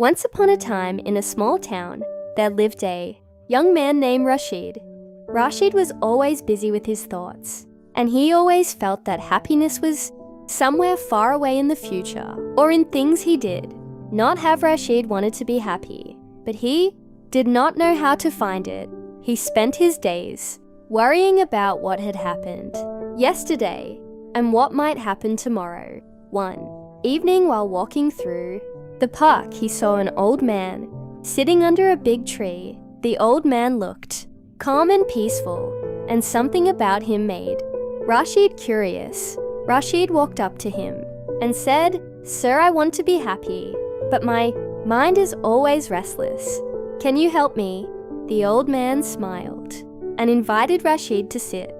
Once upon a time, in a small town, there lived a young man named Rashid. Rashid was always busy with his thoughts, and he always felt that happiness was somewhere far away in the future, or in things he did. Not have Rashid wanted to be happy, but he did not know how to find it. He spent his days worrying about what had happened yesterday and what might happen tomorrow. One evening, while walking through the park, he saw an old man sitting under a big tree. The old man looked calm and peaceful, and something about him made Rashid curious. Rashid walked up to him and said, "Sir, I want to be happy, but my mind is always restless. Can you help me?" The old man smiled and invited Rashid to sit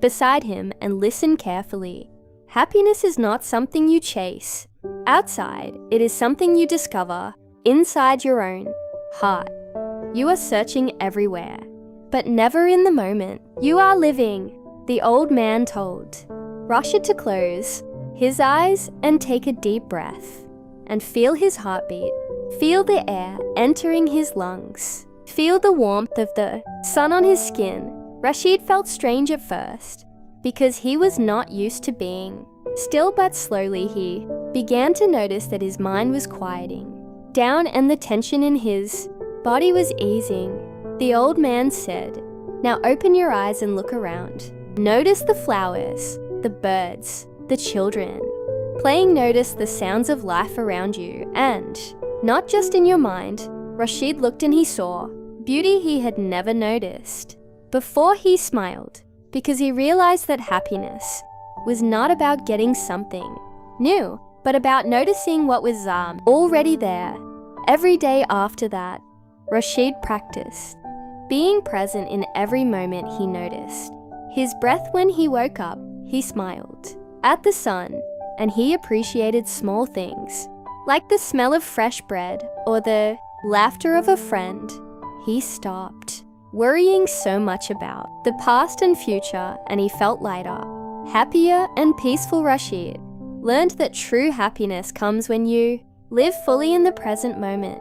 beside him and listen carefully. Happiness is not something you chase outside, it is something you discover inside your own heart. You are searching everywhere, but never in the moment. You are living, the old man told Rashid to close his eyes and take a deep breath and feel his heartbeat. Feel the air entering his lungs. Feel the warmth of the sun on his skin. Rashid felt strange at first because he was not used to being still, but slowly he began to notice that his mind was quieting down and the tension in his body was easing. The old man said, "Now open your eyes and look around. Notice the flowers, the birds, the children playing. Notice the sounds of life around you, and not just in your mind." Rashid looked and he saw beauty he had never noticed before. He smiled because he realized that happiness was not about getting something new, but about noticing what was already there. Every day after that, Rashid practiced being present in every moment. He noticed his breath when he woke up. He smiled at the sun, and he appreciated small things like the smell of fresh bread or the laughter of a friend. He stopped worrying so much about the past and future, and he felt lighter, happier and peaceful. Rashid learned that true happiness comes when you live fully in the present moment,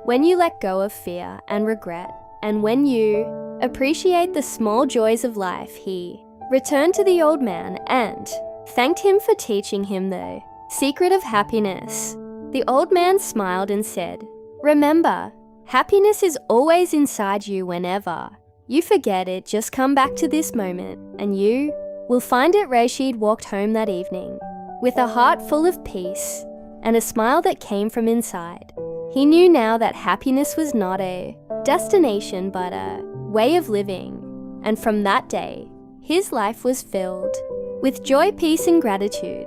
when you let go of fear and regret, and when you appreciate the small joys of life. He returned to the old man and thanked him for teaching him the secret of happiness. The old man smiled and said, "Remember, happiness is always inside you. Whenever you forget it, just come back to this moment and you will find it." Rashid walked home that evening with a heart full of peace and a smile that came from inside. He knew now that happiness was not a destination but a way of living, and from that day, his life was filled with joy, peace, and gratitude.